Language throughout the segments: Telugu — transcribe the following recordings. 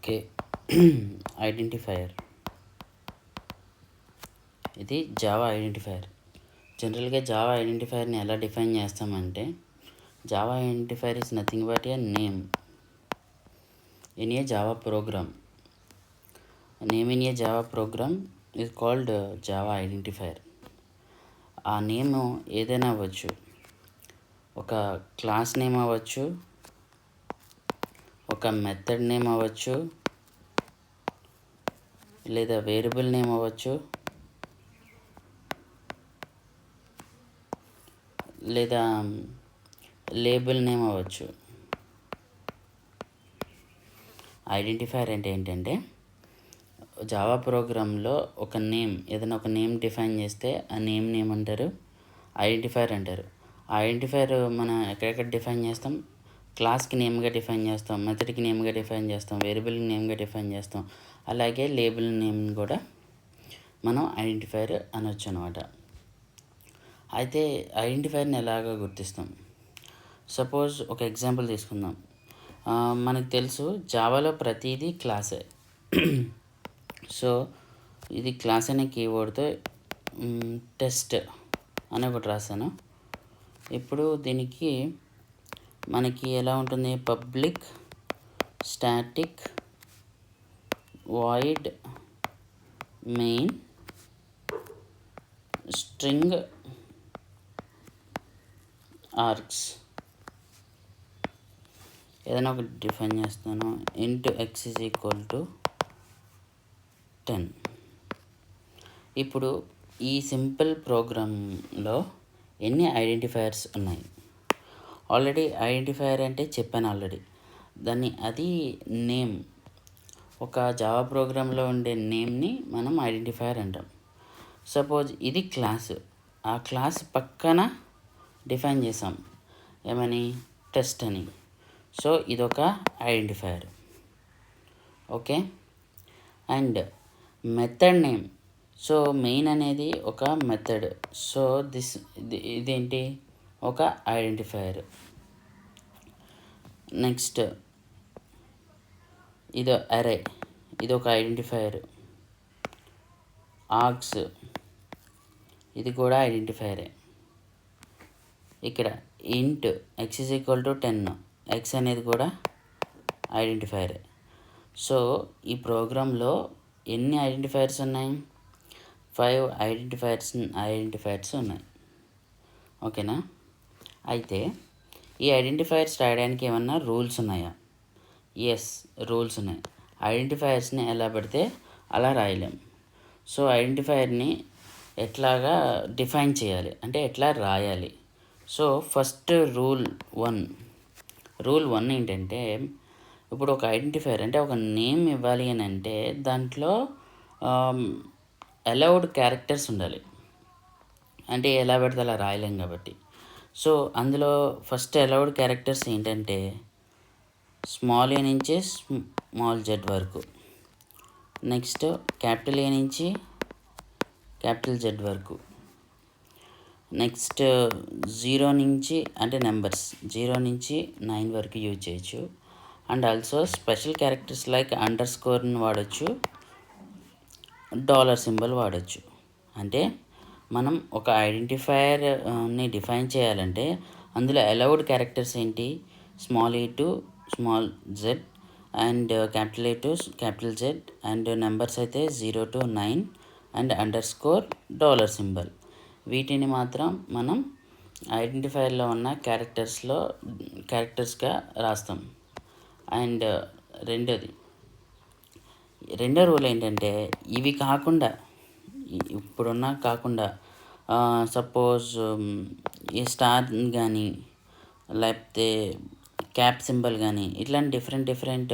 ఓకే. ఐడెంటిఫైయర్, ఇది జావా ఐడెంటిఫైయర్. జనరల్గా జావా ఐడెంటిఫైయర్ని ఎలా డిఫైన్ చేస్తామంటే, Java identifier is nothing but A name in a Java programme. Name in a Java program is called Java identifier. ఆ నేమ్ ఏదైనా అవ్వచ్చు, ఒక క్లాస్ నేమ్ అవ్వచ్చు, ఒక మెథడ్ నేమ్ అవ్వచ్చు, లేదా వేరియబుల్ నేమ్ అవ్వచ్చు, లేదా లేబుల్ నేమ్ అవ్వచ్చు. ఐడెంటిఫైయర్ అంటే ఏంటంటే, జావా ప్రోగ్రాంలో ఒక నేమ్, ఏదైనా ఒక నేమ్ డిఫైన్ చేస్తే ఆ నేమ్ని ఏమంటారు? ఐడెంటిఫైయర్ అంటారు. ఆ ఐడెంటిఫైయర్ మనం ఎక్కడెక్కడ డిఫైన్ చేస్తాం? క్లాస్కి నేమ్గా డిఫైన్ చేస్తాం, మెథడ్కి నేమ్గా డిఫైన్ చేస్తాం, వేరియబుల్కి నేమ్గా డిఫైన్ చేస్తాం. అలాగే లేబుల్ నేమ్ కూడా మనం ఐడెంటిఫైయర్ అనొచ్చు అనమాట. అయితే ఐడెంటిఫైయర్ని ఎలాగ గుర్తిస్తాం? సపోజ్ ఒక ఎగ్జాంపుల్ తీసుకుందాం. మనకు తెలుసు జావాలో ప్రతిదీ క్లాసే. సో ఇది క్లాస్ అనే కీవర్డ్తో టెస్ట్ అని ఒకటి రాశాను. ఇప్పుడు దీనికి మనకి ఎలా ఉంటుంది? Public static void main string args ఏదైనా ఒకటి డిఫైన్ చేస్తాను. Into X is equal to 10. ఇప్పుడు ఈ సింపుల్ ప్రోగ్రాంలో ఎన్ని ఐడెంటిఫైయర్స్ ఉన్నాయి? ఆల్రెడీ ఐడెంటిఫైయర్ అంటే చెప్పాను ఆల్రెడీ. అది నేమ్, ఒక జావా ప్రోగ్రాంలో ఉండే నేమ్ని మనం ఐడెంటిఫైయర్ అంటాం. సపోజ్ ఇది క్లాసు, ఆ క్లాస్ పక్కన డిఫైన్ చేసాం ఏమని? టెస్ట్ అని. సో ఇదొక identifier. Okay. And method name, so main అనేది ఒక మెథడ్, సో ఇదేంటి? ఒక ఐడెంటిఫైయర్. నెక్స్ట్ ఇది అరే, ఇది ఒక ఐడెంటిఫైయర్. ఆర్గ్స్, ఇది కూడా ఐడెంటిఫైయరే. ఇక్కడ ఇంట్ X is equal to 10, X అనేది కూడా ఐడెంటిఫైయరే. సో ఈ ప్రోగ్రాంలో ఎన్ని ఐడెంటిఫైయర్స్ ఉన్నాయి? 5 ఐడెంటిఫైయర్స్ ఉన్నాయి. ఓకేనా? అయితే ఈ ఐడెంటిఫైయర్స్ రాయడానికి ఏమన్నా రూల్స్ ఉన్నాయా? ఎస్, రూల్స్ ఉన్నాయి. ఐడెంటిఫైయర్స్ని ఎలా పడితే అలా రాయలేం. సో ఐడెంటిఫైయర్ని ఎట్లాగా డిఫైన్ చేయాలి అంటే ఎట్లా రాయాలి? సో ఫస్ట్ రూల్ 1 ఏంటంటే, ఇప్పుడు ఒక ఐడెంటిఫైయర్ అంటే ఒక నేమ్ ఇవ్వాలి అని అంటే దాంట్లో అలౌడ్ క్యారెక్టర్స్ ఉండాలి. అంటే ఎలా పడితే అలా రాయలేం కాబట్టి. సో అందులో ఫస్ట్ అలౌడ్ క్యారెక్టర్స్ ఏంటంటే, స్మాల్ ఏ నుంచి స్మాల్ జెడ్ వరకు, నెక్స్ట్ క్యాపిటల్ ఏ నుంచి క్యాపిటల్ జెడ్ వరకు, నెక్స్ట్ 0 నుంచి అంటే నెంబర్స్ 0 నుంచి 9 వరకు యూజ్ చేయొచ్చు. And also special characters like అండర్ స్కోర్ని వాడచ్చు, $సింబల్ వాడచ్చు. అంటే మనం ఒక ఐడెంటిఫైయర్ని డిఫైన్ చేయాలంటే అందులో అలౌడ్ క్యారెక్టర్స్ ఏంటి? Small A to small Z, and capital A to capital Z, and numbers అయితే 0 to 9, and under score $symbol. వీటిని మాత్రం మనం ఐడెంటిఫైయర్లో ఉన్న క్యారెక్టర్స్గా రాస్తాం. అండ్ రెండో రూల్ ఏంటంటే, ఇవి కాకుండా ఇప్పుడున్న కాకుండా సపోజ్ ఈ స్టార్ కానీ లేకపోతే క్యాప్ సింబల్ కానీ ఇట్లాంటి డిఫరెంట్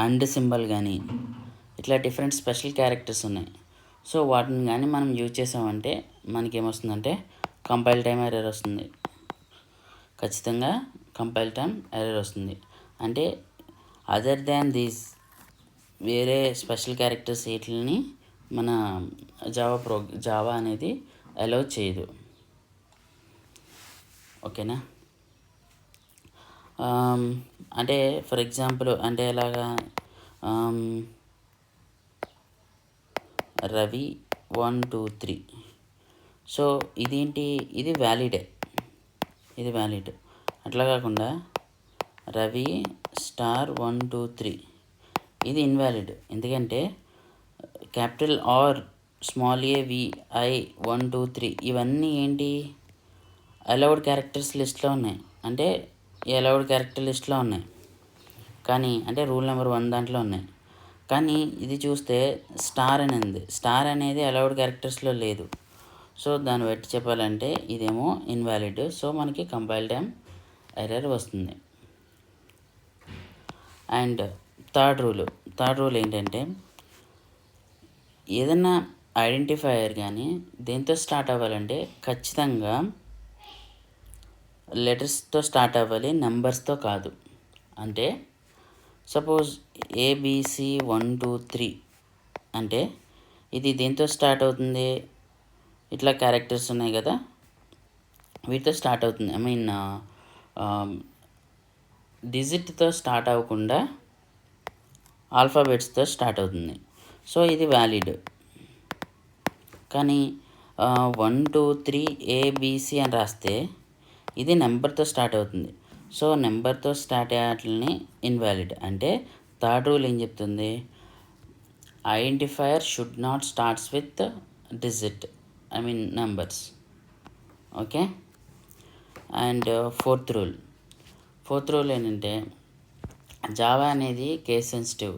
అండ్ సింబల్ కానీ ఇట్లా డిఫరెంట్ స్పెషల్ క్యారెక్టర్స్ ఉన్నాయి. సో వాటిని కానీ మనం యూజ్ చేసామంటే మనకేమొస్తుందంటే కంపైల్ టైం ఎర్రర్ వస్తుంది. ఖచ్చితంగా కంపైల్ టైం ఎర్రర్ వస్తుంది. అంటే అదర్ దాన్ దీస్ వేరే స్పెషల్ క్యారెక్టర్స్ వీటిని మన జావా అనేది అలౌ చేయదు. ఓకేనా? అంటే ఫర్ ఎగ్జాంపుల్ అంటే ఎలాగా రవి 1 2 3. సో ఇదేంటి, ఇది వ్యాలిడే, ఇది వ్యాలిడ్. అట్లా కాకుండా రవి స్టార్ 1 2 3 ఇది ఇన్వాలిడ్. ఎందుకంటే క్యాపిటల్ ఆర్ స్మాల్ ఏ విఐ 1 2 3 ఇవన్నీ ఏంటి, అలౌడ్ క్యారెక్టర్స్ లిస్ట్లో ఉన్నాయి. అంటే ఈ అలౌడ్ క్యారెక్టర్ లిస్ట్లో ఉన్నాయి, కానీ అంటే రూల్ నెంబర్ 1 దాంట్లో ఉన్నాయి. కానీ ఇది చూస్తే స్టార్ అని ఉంది. స్టార్ అనేది అలౌడ్ క్యారెక్టర్స్లో లేదు. సో దాన్ని బట్టి చెప్పాలంటే ఇదేమో ఇన్వాలిడ్. సో మనకి కంపైల్ టైమ్ ఎర్రర్ వస్తుంది. అండ్ థర్డ్ రూల్ ఏంటంటే ఏదన్నా ఐడెంటిఫైయర్ కానీ దేంతో స్టార్ట్ అవ్వాలంటే ఖచ్చితంగా లెటర్స్తో స్టార్ట్ అవ్వాలి, నెంబర్స్తో కాదు. అంటే సపోజ్ ఏబిసి 1 2 3 అంటే ఇది దేంతో స్టార్ట్ అవుతుంది, ఇట్లా క్యారెక్టర్స్ ఉన్నాయి కదా, వీటితో స్టార్ట్ అవుతుంది. ఐ మీన్ డిజిట్తో స్టార్ట్ అవ్వకుండా ఆల్ఫాబెట్స్తో స్టార్ట్ అవుతుంది. సో ఇది వ్యాలిడ్. కానీ 1 2 3 ఏబిసి అని రాస్తే ఇది నెంబర్తో స్టార్ట్ అవుతుంది. సో నెంబర్తో స్టార్ట్ అయ్యేట్లని ఇన్వాలిడ్. అంటే థర్డ్ రూల్ ఏం చెప్తుంది, identifier should not starts with digit, I mean numbers. Okay. And fourth rule ఏంటంటే జావా అనేది కేస్ సెన్సిటివ్.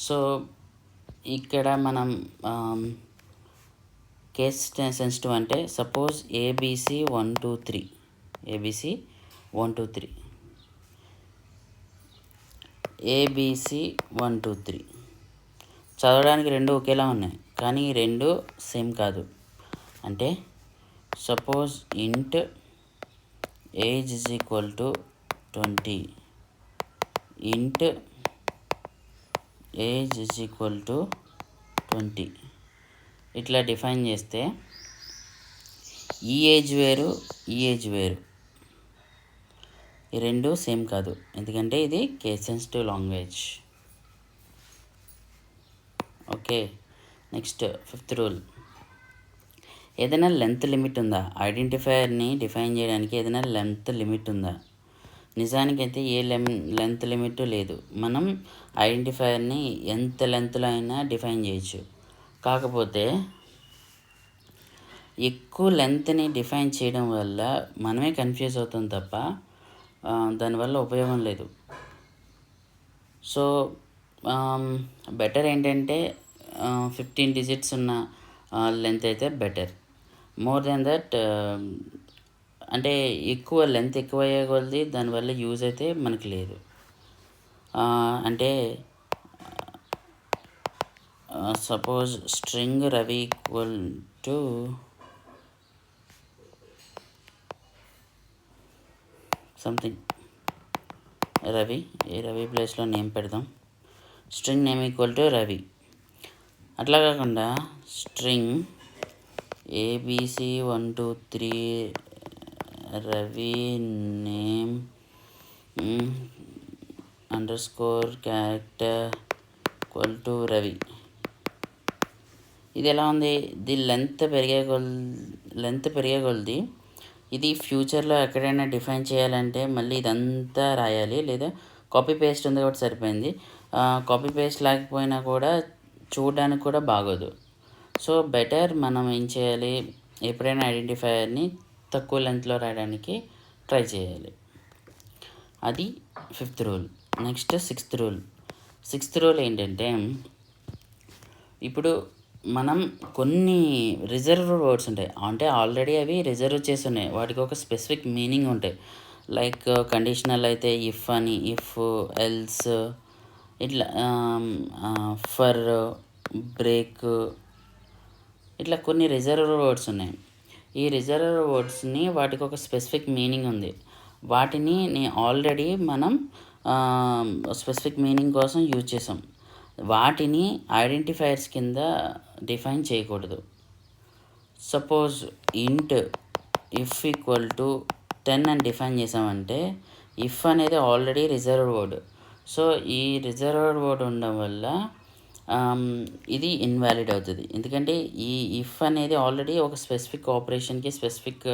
సో ఇక్కడ మనం కేస్ సెన్సిటివ్ అంటే సపోజ్ ఏబిసి 1 2 3 ఏబిసి 1 2 3 ఏబిసి 1 2 3 చదవడానికి రెండు ఒకేలా ఉన్నాయి, కానీ రెండు సేమ్ కాదు. అంటే సపోజ్ ఇంట్ ఏజ్ ఈజ్ ఈక్వల్ టు 20, ఇంట్ ఏజ్ ఈజ్ ఈక్వల్ టు 20 ఇట్లా డిఫైన్ చేస్తే ఈ ఏజ్ వేరు, ఈ ఏజ్ వేరు, ఈ రెండు సేమ్ కాదు. ఎందుకంటే ఇది case sensitive language. Okay. Next fifth rule, ఏదైనా లెంత్ లిమిట్ ఉందా, ఐడెంటిఫైయర్ని డిఫైన్ చేయడానికి ఏదైనా లెంత్ లిమిట్ ఉందా? నిజానికైతే ఏ లెంత్ లిమిట్ లేదు. మనం ఐడెంటిఫైయర్ని ఎంత లెంత్లో అయినా డిఫైన్ చేయొచ్చు. కాకపోతే ఎక్కువ లెంత్ని డిఫైన్ చేయడం వల్ల మనమే కన్ఫ్యూజ్ అవుతాం తప్ప దానివల్ల ఉపయోగం లేదు. సో బెటర్ ఏంటంటే 15 డిజిట్స్ ఉన్న లెంత్ అయితే బెటర్. మోర్ దెన్ దట్ అంటే ఎక్కువ లెంత్ ఎక్కువ అయ్యే కొలది దానివల్ల యూజ్ అయితే మనకి లేదు. అంటే suppose string Ravi equal to something Ravi, ఈ రవి ప్లేస్లో నేమ్ పెడదాం. String name equal to Ravi. అట్లా కాకుండా string ABC 1 2 3 Ravi name underscore character equal to Ravi. ఇది ఎలా ఉంది, ఇది లెంత్ పెరిగే కొలది ఇది ఫ్యూచర్లో ఎక్కడైనా డిఫైన్ చేయాలంటే మళ్ళీ ఇదంతా రాయాలి, లేదా కాపీ పేస్ట్ ఉంది కాబట్టి సరిపోయింది. కాపీ పేస్ట్ లేకపోయినా కూడా చూడడానికి కూడా బాగోదు. సో బెటర్ మనం ఏం చేయాలి, ఎప్పుడైనా ఐడెంటిఫైయర్ని తక్కువ లెంత్లో రాయడానికి ట్రై చేయాలి. అది fifth rule. Next sixth rule ఏంటంటే ఇప్పుడు మనం కొన్ని రిజర్వ్ వర్డ్స్ ఉంటాయి, అంటే ఆల్రెడీ అవి రిజర్వ్ చేసి ఉన్నాయి, వాటికి ఒక స్పెసిఫిక్ మీనింగ్ ఉంటాయి. లైక్ కండిషనల్ అయితే ఇఫ్ అని, ఇఫ్ ఎల్స్, ఇట్లా ఫర్, బ్రేక్, ఇట్లా కొన్ని రిజర్వ్ వర్డ్స్ ఉన్నాయి. ఈ రిజర్వ్ వర్డ్స్ని వాటికి ఒక స్పెసిఫిక్ మీనింగ్ ఉంది. వాటిని ఆల్రెడీ మనం స్పెసిఫిక్ మీనింగ్ కోసం యూజ్ చేసాం. వాటిని ఐడెంటిఫైయర్స్ కింద డిఫైన్ చేయకూడదు. సపోజ్ ఇంట్ ఇఫ్ ఈక్వల్ టు 10 అని డిఫైన్ చేసామంటే ఇఫ్ అనేది ఆల్రెడీ రిజర్వ్డ్ వర్డ్. సో ఈ రిజర్వ్డ్ వర్డ్ ఉండడం వల్ల ఇది ఇన్వాలిడ్ అవుతుంది. ఎందుకంటే ఈ ఇఫ్ అనేది ఆల్రెడీ ఒక స్పెసిఫిక్ ఆపరేషన్కి స్పెసిఫిక్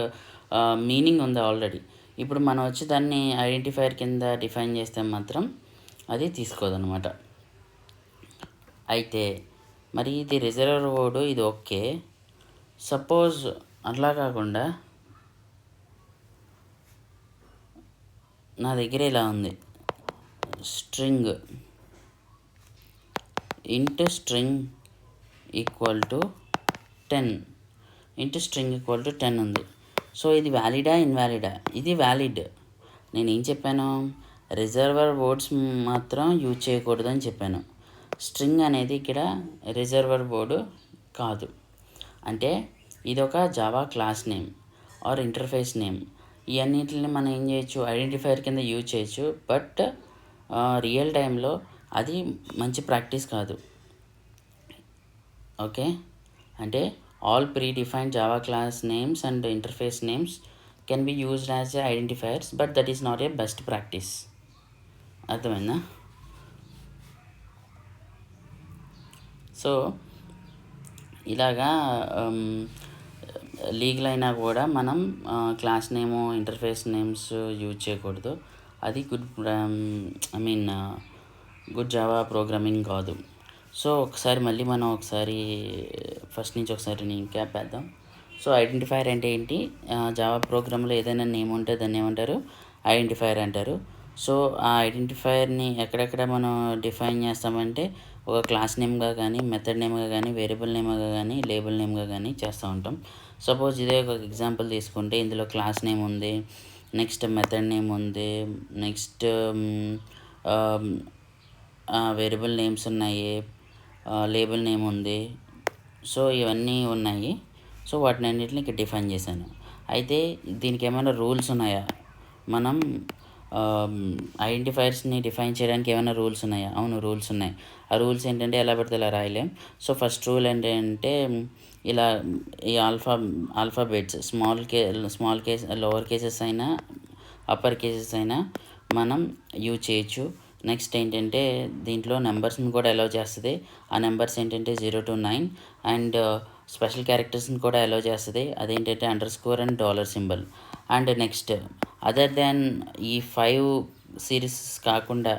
మీనింగ్ ఉంది ఆల్రెడీ. ఇప్పుడు మనం వచ్చి దాన్ని ఐడెంటిఫైయర్ కింద డిఫైన్ చేస్తే మాత్రం అది తీసుకోదన్నమాట. అయితే మరి ఇది రిజర్వ్డ్ వర్డ్, ఇది ఓకే. సపోజ్ అట్లా కాకుండా నా దగ్గర ఇలా ఉంది, string into string equal to 10 into string equal to 10 ఉంది. సో ఇది వ్యాలిడా ఇన్వాలిడా? ఇది వ్యాలిడ్. నేనేం చెప్పాను, రిజర్వర్ వర్డ్స్ మాత్రం యూజ్ చేయకూడదు అని చెప్పాను. స్ట్రింగ్ అనేది ఇక్కడ రిజర్వర్ వర్డ్ కాదు. అంటే ఇది ఒక Java class name or interface name. ఇవన్నిటిని మనం ఏం చేయొచ్చు, ఐడెంటిఫైయర్ కింద యూజ్ చేయొచ్చు. బట్ రియల్ టైంలో అది మంచి ప్రాక్టీస్ కాదు. ఓకే, అంటే all pre defined Java class names and interface names can be used as identifiers, but that is not a best practice. అర్థమైందా? సో ఇలాగా లీగల్ అయినా కూడా మనం క్లాస్ నేము ఇంటర్ఫేస్ నేమ్స్ యూజ్ చేయకూడదు. అది గుడ్ జావా ప్రోగ్రామింగ్ కాదు. సో ఒకసారి మనం ఫస్ట్ నుంచి ఒకసారి రీక్యాప్ వేద్దాం. సో ఐడెంటిఫైయర్ అంటే ఏంటి? జావా ప్రోగ్రాంలో ఏదైనా నేమ్ ఉంటే దాన్ని ఏమంటారు? ఐడెంటిఫైయర్ అంటారు. సో ఆ ఐడెంటిఫైయర్ని ఎక్కడెక్కడ మనం డిఫైన్ చేస్తామంటే ఒక క్లాస్ నేమ్గా కానీ, మెథడ్ నేమ్గా కానీ, వేరియబుల్ నేమ్గా కానీ, లేబుల్ నేమ్గా కానీ చేస్తూ ఉంటాం. సపోజ్ ఇదే ఒక ఎగ్జాంపుల్ తీసుకుంటే ఇందులో క్లాస్ నేమ్ ఉంది, నెక్స్ట్ మెథడ్ నేమ్ ఉంది, నెక్స్ట్ వేరియబుల్ నేమ్స్ ఉన్నాయి, లేబుల్ నేమ్ ఉంది. సో ఇవన్నీ ఉన్నాయి. సో వాటిని అన్నింటిని ఇక్కడ డిఫైన్ చేశాను. అయితే దీనికి ఏమైనా రూల్స్ ఉన్నాయా? మనం ఐడెంటిఫైయర్స్ని డిఫైన్ చేయడానికి ఏమైనా రూల్స్ ఉన్నాయా? అవును, రూల్స్ ఉన్నాయి. ఆ రూల్స్ ఏంటంటే ఎలా పడితే అలా రాయలేం. సో ఫస్ట్ రూల్ ఏంటంటే ఇలా ఈ alphabets small case lower cases అయినా అప్పర్ కేసెస్ అయినా మనం యూజ్ చేయొచ్చు. నెక్స్ట్ ఏంటంటే దీంట్లో నెంబర్స్ని కూడా అలౌ చేస్తుంది. ఆ నెంబర్స్ ఏంటంటే 0 to 9 అండ్ స్పెషల్ క్యారెక్టర్స్ని కూడా అలౌ చేస్తుంది. అదేంటంటే underscore and $. And next other than ఈ 5 సిరీస్ కాకుండా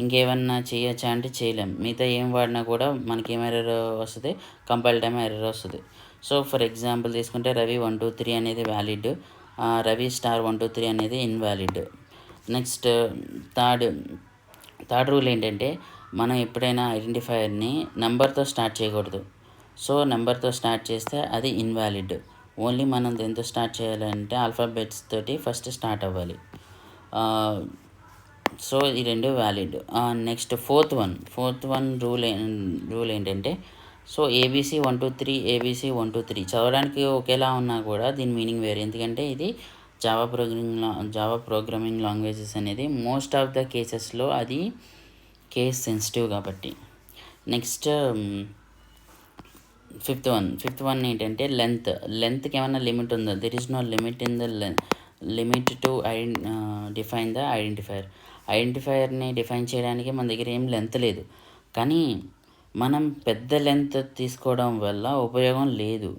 ఇంకేమన్నా చేయొచ్చా అంటే చేయలేం. మిగతా ఏం వాడినా కూడా మనకి ఏం ఎర్రర్ వస్తుంది? కంపైల్ టైమ్ ఎర్రర్ వస్తుంది. సో ఫర్ ఎగ్జాంపుల్ తీసుకుంటే రవి 1 2 3 అనేది వ్యాలిడ్, రవి స్టార్ 1 2 3 అనేది ఇన్వాలిడ్. నెక్స్ట్ థర్డ్ రూల్ ఏంటంటే మనం ఎప్పుడైనా ఐడెంటిఫైయర్ని నెంబర్తో స్టార్ట్ చేయకూడదు. సో నెంబర్తో స్టార్ట్ చేస్తే అది ఇన్వాలిడ్. ఓన్లీ మనం దేంతో స్టార్ట్ చేయాలంటే ఆల్ఫాబెట్స్ తోటి ఫస్ట్ స్టార్ట్ అవ్వాలి. సో ఈ రెండు valid. Next fourth one rule ఏంటంటే సో ABC 1 2 3 ABC 1 2 3 చదవడానికి ఒకేలా ఉన్నా కూడా దీని మీనింగ్ వేరే. ఎందుకంటే ఇది జావా ప్రోగ్రామింగ్ లాంగ్వేజెస్ అనేది మోస్ట్ ఆఫ్ ద కేసెస్లో అది కేస్ సెన్సిటివ్ కాబట్టి. నెక్స్ట్ ఫిఫ్త్ వన్ ఏంటంటే లెంత్కి ఏమైనా లిమిట్ ఉందా? There is no limit in the limit to define the ఐడెంటిఫైయర్ని డిఫైన్ చేయడానికి మన దగ్గర ఏం లెంత్ లేదు. కానీ మనం పెద్ద లెంత్ తీసుకోవడం వల్ల ఉపయోగం లేదు.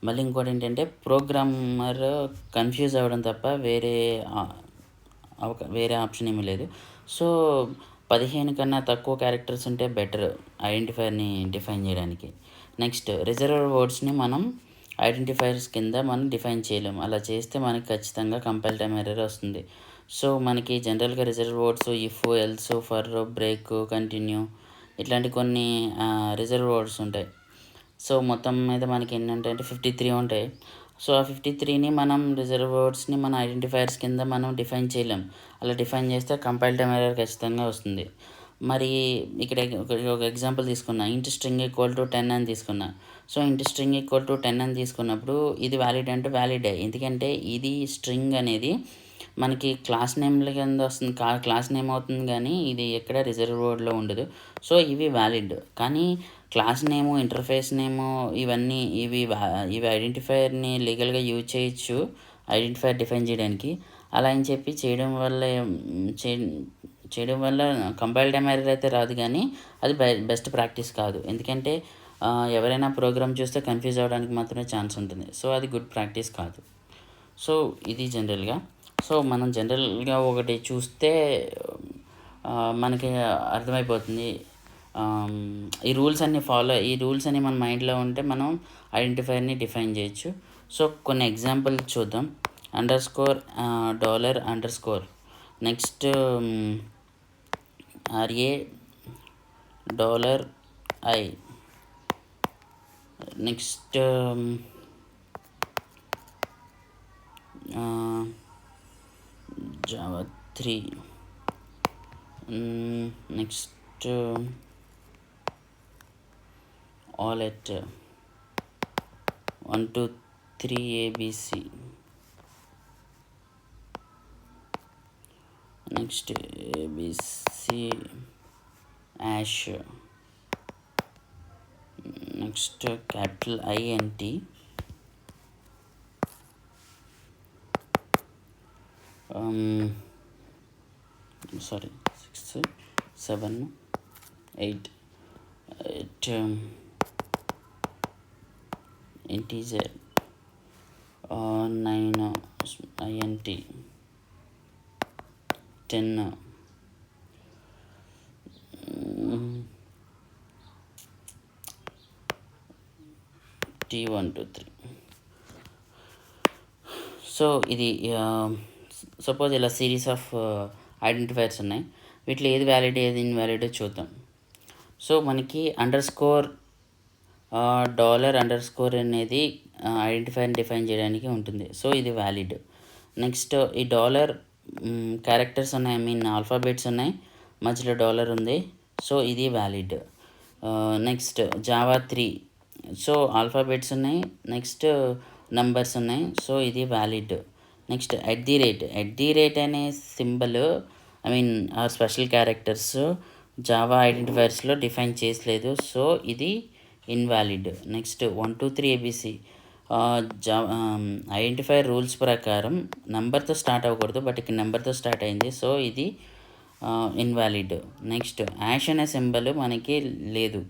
మళ్ళీ ఇంకోటి ఏంటంటే ప్రోగ్రామర్ కన్ఫ్యూజ్ అవ్వడం తప్ప వేరే ఆప్షన్ ఏమీ లేదు. సో 15 కన్నా తక్కువ క్యారెక్టర్స్ ఉంటే బెటర్ ఐడెంటిఫైయర్ని డిఫైన్ చేయడానికి. నెక్స్ట్ రిజర్వ్డ్ వర్డ్స్ని మనం ఐడెంటిఫైయర్స్ కింద మనం డిఫైన్ చేయలేము. అలా చేస్తే మనకి ఖచ్చితంగా కంపైల్ టైమ్ ఎర్రర్ వస్తుంది. సో మనకి జనరల్గా reserved words if, else, for, break, continue ఇట్లాంటి కొన్ని రిజర్వ్డ్ వర్డ్స్ ఉంటాయి. సో మొత్తం మీద మనకి ఏంటంటే 53 ఉంటాయి. సో ఆ 53ని మనం రిజర్వ్డ్ వర్డ్స్ని మన ఐడెంటిఫైయర్స్ కింద మనం డిఫైన్ చేయలేం. అలా డిఫైన్ చేస్తే కంపైల్ టైమ్ ఎర్రర్ ఖచ్చితంగా వస్తుంది. మరి ఇక్కడ ఒక ఎగ్జాంపుల్ తీసుకున్నా, ఇంట్ స్ట్రింగ్ ఈక్వల్ టు 10 అని తీసుకున్నా. సో ఇంట్ స్ట్రింగ్ ఈక్వల్ టు 10 అని తీసుకున్నప్పుడు ఇది వ్యాలిడ్ అంటే వ్యాలిడే. ఎందుకంటే ఇది స్ట్రింగ్ అనేది మనకి క్లాస్ నేమ్ల కింద వస్తుంది, క్లాస్ నేమ్ అవుతుంది, కానీ ఇది ఎక్కడ రిజర్వ్ వర్డ్లో ఉండదు. సో ఇవి వ్యాలిడ్. కానీ క్లాస్ నేము, ఇంటర్ఫేస్ నేము ఇవి ఐడెంటిఫైయర్ని లీగల్గా యూజ్ చేయొచ్చు ఐడెంటిఫైయర్ డిఫైన్ చేయడానికి. అలా అని చెప్పి చేయడం వల్ల కంపైల్ టైమ్ ఎర్రర్ అయితే రాదు, కానీ అది బెస్ట్ ప్రాక్టీస్ కాదు. ఎందుకంటే ఎవరైనా ప్రోగ్రామ్ చూస్తే కన్ఫ్యూజ్ అవ్వడానికి మాత్రమే ఛాన్స్ ఉంటుంది. సో అది గుడ్ ప్రాక్టీస్ కాదు. సో ఇది జనరల్గా. సో మనం జనరల్గా ఒకటి చూస్తే మనకి అర్థమైపోతుంది. ఈ రూల్స్ అన్నీ మన మైండ్లో ఉంటే మనం ఐడెంటిఫైయర్ని డిఫైన్ చేయొచ్చు. సో కొన్ని ఎగ్జాంపుల్ చూద్దాం. $_ Next RA $I, next Java 3, next all at 1 2 3 ABC, next ABC hash, next capital INT, sorry 6 7 8 integer 9 INT 10 T1 2 3. So ఇది సపోజ్ ఇలా సిరీస్ ఆఫ్ ఐడెంటిఫైర్స్ ఉన్నాయి. వీటిలో ఏది వ్యాలిడ్ ఏది ఇన్వాలిడ్ చూద్దాం. సో మనకి $_ అనేది ఐడెంటిఫైర్ని డిఫైన్ చేయడానికి ఉంటుంది. సో ఇది వ్యాలిడ్. నెక్స్ట్ ఈ క్యారెక్టర్స్ ఉన్నాయి, ఆల్ఫాబెట్స్ ఉన్నాయి, మధ్యలో డాలర్ ఉంది. సో ఇది valid. Next Java 3, so alphabets ఉన్నాయి, నెక్స్ట్ నంబర్స్ ఉన్నాయి. సో ఇది వ్యాలిడ్. నెక్స్ట్ @ అనే symbol or special characters Java ఐడెంటిఫైర్స్లో డిఫైన్ చేసలేదు. సో ఇది invalid. Next 1 2 3 ABC identifier rules ప్రకారం నెంబర్తో స్టార్ట్ అవ్వకూడదు, బట్ ఇక్కడ నెంబర్తో స్టార్ట్ అయింది. సో ఇది ఇన్వాలిడ్. నెక్స్ట్ యాష్ అనే సింబల్ మనకి లేదు.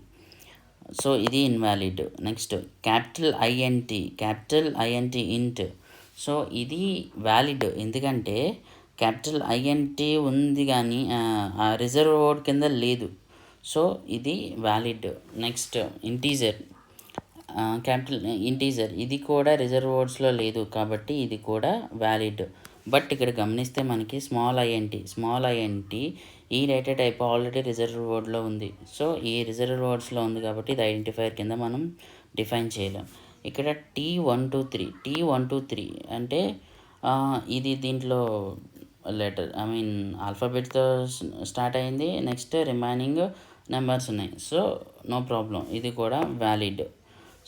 సో ఇది ఇన్వాలిడ్. నెక్స్ట్ క్యాపిటల్ INT ఇంట్. సో ఇది వ్యాలిడ్, ఎందుకంటే క్యాపిటల్ INT ఉంది కానీ రిజర్వ్ వర్డ్ కింద లేదు. సో ఇది వ్యాలిడ్. నెక్స్ట్ క్యాపిటల్ ఇంటీజర్, ఇది కూడా రిజర్వ్ వర్డ్స్లో లేదు కాబట్టి ఇది కూడా వ్యాలిడ్. బట్ ఇక్కడ గమనిస్తే మనకి స్మాల్ INT ఈ డేటా టైప్ ఆల్రెడీ రిజర్వ్ వర్డ్లో ఉంది. సో ఈ రిజర్వ్ వర్డ్స్లో ఉంది కాబట్టి ఇది ఐడెంటిఫైర్ కింద మనం డిఫైన్ చేయలేం. ఇక్కడ T1 2 3 అంటే ఇది దీంట్లో లెటర్ ఆల్ఫాబెట్తో స్టార్ట్ అయింది. నెక్స్ట్ రిమైనింగ్ నెంబర్స్ ఉన్నాయి. సో నో ప్రాబ్లం, ఇది కూడా వ్యాలిడ్.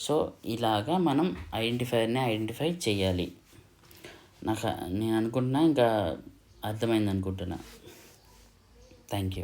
సో ఇలాగా మనం ఐడెంటిఫైర్ని ఐడెంటిఫై చేయాలి. నేను అనుకుంటున్నా ఇంకా అర్థమైంది అనుకుంటున్నా. Thank you.